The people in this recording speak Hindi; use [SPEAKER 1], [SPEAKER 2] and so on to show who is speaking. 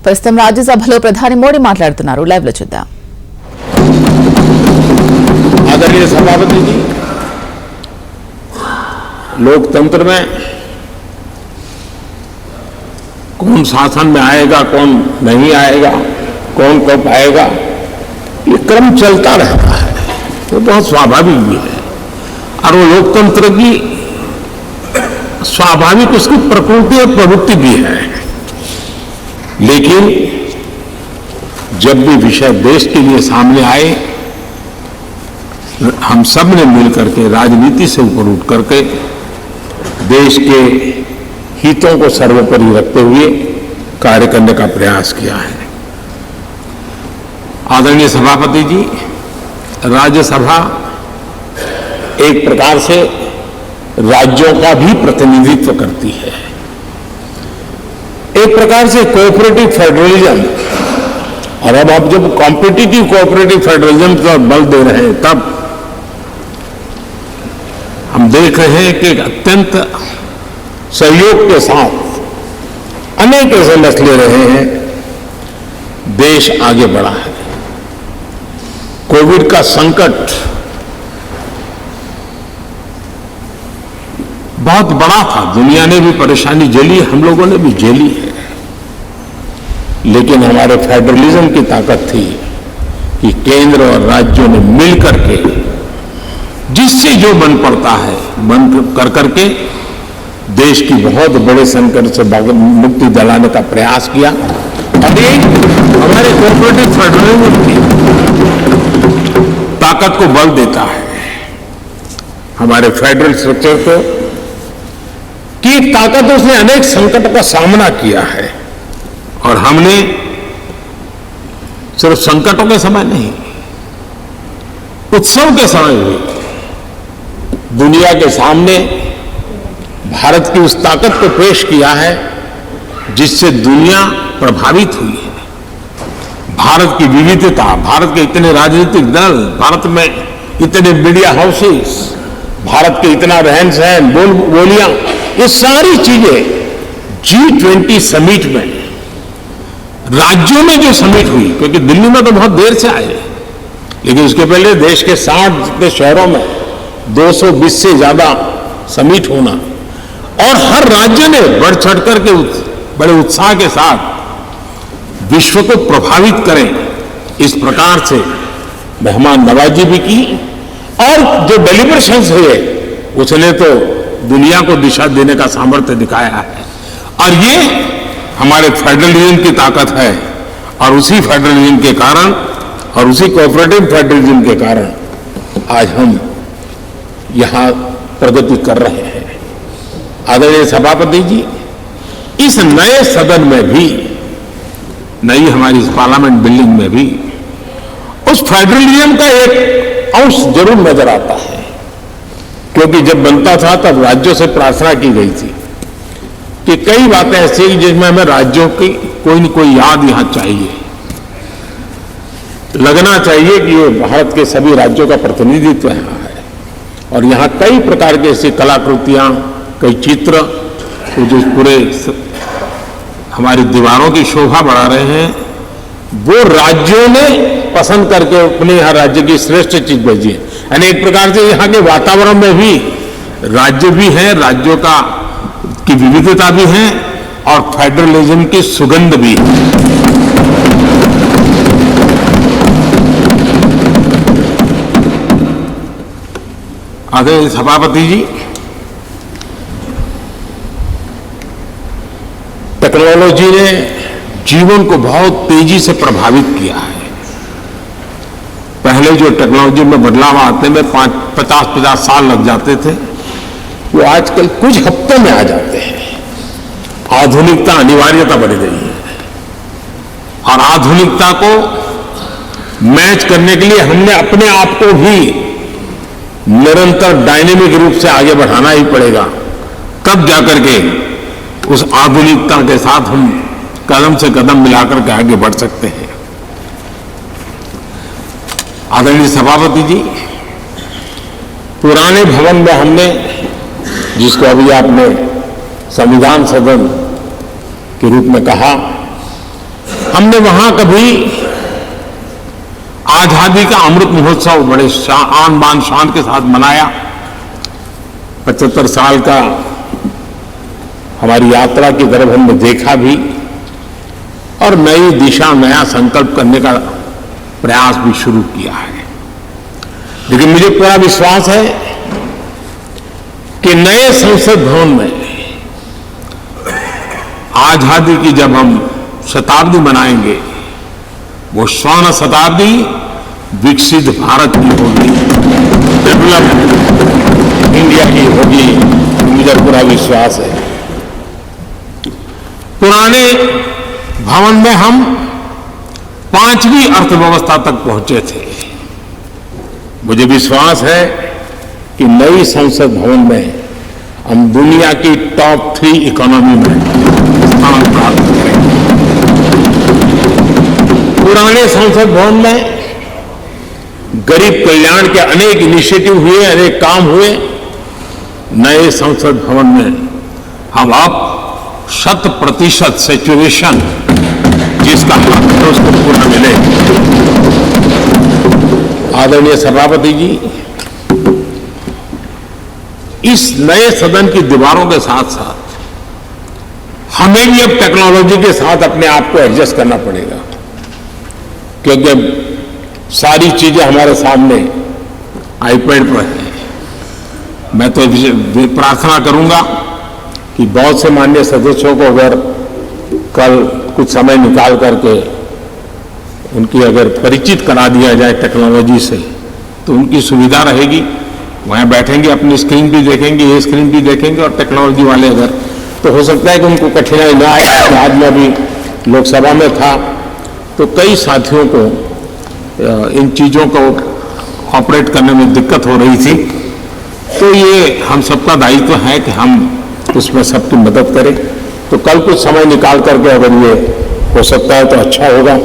[SPEAKER 1] ప్రస్తుతం రాజ్యసభలో ప్రధాని మోడీ మాట్లాడుతున్నారు. లైవ్ లో చూద్దాం.
[SPEAKER 2] आदरणीय सभापति जी, लोकतंत्र में कौन शासन में आएगा, कौन नहीं आएगा, कौन कब आएगा, ये क्रम चलता रहता है. वो बहुत स्वाभाविक भी है और वो लोकतंत्र की स्वाभाविक उसकी प्रकृति और प्रवृत्ति भी है. लेकिन जब भी विषय देश के लिए सामने आए, हम सब ने मिलकर के राजनीति से ऊपर उठ करके देश के हितों को सर्वोपरि रखते हुए कार्य करने का प्रयास किया है. आदरणीय सभापति जी, राज्यसभा एक प्रकार से राज्यों का भी प्रतिनिधित्व करती है. एक प्रकार से कोऑपरेटिव फेडरलिज्म, और अब आप जब कॉम्पिटिटिव कोऑपरेटिव फेडरलिज्म पर बल दे रहे हैं, तब हम देख रहे हैं कि अत्यंत सहयोग के साथ अनेक ऐसे मसले रहे हैं, देश आगे बढ़ा है. कोविड का संकट बहुत बड़ा था, दुनिया ने भी परेशानी झेली, हम लोगों ने भी झेली है. लेकिन हमारे फेडरलिज्म की ताकत थी कि केंद्र और राज्यों ने मिलकर के जिससे जो बन पड़ता है बन कर करके देश की बहुत बड़े संकट से मुक्ति दिलाने का प्रयास किया. और ये हमारे कोऑपरेटिव फेडरलिज्म की ताकत को बल देता है. हमारे फेडरल स्ट्रक्चर को की ताकत, उसने अनेक संकट का सामना किया है. और हमने सिर्फ संकटों के समय नहीं, उत्सव के समय भी दुनिया के सामने भारत की उस ताकत को पेश किया है जिससे दुनिया प्रभावित हुई है. भारत की विविधता, भारत के इतने राजनीतिक दल, भारत में इतने मीडिया हाउसेस, भारत के इतना रहन सहन, बोलियां, ये सारी चीजें G20 समिट में, राज्यों में जो समिट हुई, क्योंकि दिल्ली में तो बहुत देर से आए, लेकिन उसके पहले देश के 60 शहरों में 220 से ज्यादा समिट होना, और हर राज्य ने बढ़ चढ़ करके बड़े उत्साह के साथ विश्व को प्रभावित करें, इस प्रकार से मेहमान नवाजी भी की. और जो डेलिब्रेशंस हुए उसने तो दुनिया को दिशा देने का सामर्थ्य दिखाया है. और ये हमारे फेडरलिज्म की ताकत है. और उसी फेडरलिज्म के कारण और उसी कोऑपरेटिव फेडरलिज्म के कारण आज हम यहां प्रगति कर रहे हैं. आदरणीय सभापति जी, इस नए सदन में भी, नई हमारी इस पार्लियामेंट बिल्डिंग में भी उस फेडरलिज्म का एक अंश जरूर नजर आता है. क्योंकि जब बनता था तब राज्यों से प्रार्थना की गई थी कि कई बातें ऐसी जिसमें हमें राज्यों की कोई न कोई याद यहां चाहिए, लगना चाहिए कि ये भारत के सभी राज्यों का प्रतिनिधित्व यहां है. और यहां कई प्रकार की ऐसी कलाकृतियां, कई चित्र जो पूरे हमारी दीवारों की शोभा बढ़ा रहे हैं, वो राज्यों ने पसंद करके अपने यहाँ राज्य की श्रेष्ठ चीज भेजी है. यानी एक प्रकार से यहाँ के वातावरण में भी राज्य भी है, राज्यों का की विविधता भी है और फेडरलिज्म की सुगंध भी है. आदरणीय सभापति जी, टेक्नोलॉजी ने जीवन को बहुत तेजी से प्रभावित किया है. पहले जो टेक्नोलॉजी में बदलाव आते में 50 साल लग जाते थे, वो आजकल कुछ हफ्तों में आ जाते हैं. आधुनिकता अनिवार्यता बढ़ गई है और आधुनिकता को मैच करने के लिए हमने अपने आप को भी निरंतर डायनेमिक रूप से आगे बढ़ाना ही पड़ेगा. तब जाकर के उस आधुनिकता के साथ हम कदम से कदम मिलाकर के आगे बढ़ सकते हैं. आदरणीय सभापति जी, पुराने भवन में हमने, जिसको अभी आपने संविधान सदन के रूप में कहा, हमने वहां कभी आजादी का अमृत महोत्सव बड़े आन बान शान के साथ मनाया। 75 साल का हमारी यात्रा की तरफ हमने देखा भी और नई दिशा, नया संकल्प करने का प्रयास भी शुरू किया है। लेकिन मुझे पूरा विश्वास है कि नए संसद भवन में आजादी की जब हम शताब्दी मनाएंगे, वो स्वर्ण शताब्दी विकसित भारत की होगी, डेवलप्ड इंडिया की होगी, मुझे पूरा विश्वास है। पुराने भवन में हम 5वीं अर्थव्यवस्था तक पहुंचे थे। मुझे विश्वास है कि नई संसद भवन में हम दुनिया की टॉप 3 इकोनॉमी में स्थान प्राप्त करेंगे। पुराने संसद भवन में गरीब कल्याण के अनेक इनिशिएटिव हुए, अनेक काम हुए। नए संसद भवन में हम अब 100% सैचुरेशन जिसका हक है उसको पूर्ण मिले। आदरणीय सभापति जी, इस नए सदन की दीवारों के साथ साथ हमें भी अब टेक्नोलॉजी के साथ अपने आप को एडजस्ट करना पड़ेगा, क्योंकि अब सारी चीजें हमारे सामने आईपैड पर हैं। मैं तो प्रार्थना करूंगा कि बहुत से माननीय सदस्यों को अगर कल कुछ समय निकाल करके उनकी अगर परिचित करा दिया जाए टेक्नोलॉजी से, तो उनकी सुविधा रहेगी। वहाँ बैठेंगे, अपनी स्क्रीन भी देखेंगे, ये स्क्रीन भी देखेंगे, और टेक्नोलॉजी वाले अगर, तो हो सकता है कि उनको कठिनाई ना आए। आज मैं भी लोकसभा में था तो कई साथियों को इन चीज़ों को ऑपरेट करने में दिक्कत हो रही थी। तो ये हम सबका दायित्व है कि हम उसमें सबकी मदद करें। तो कल कुछ समय निकाल करके अगर ये हो सकता है तो अच्छा होगा।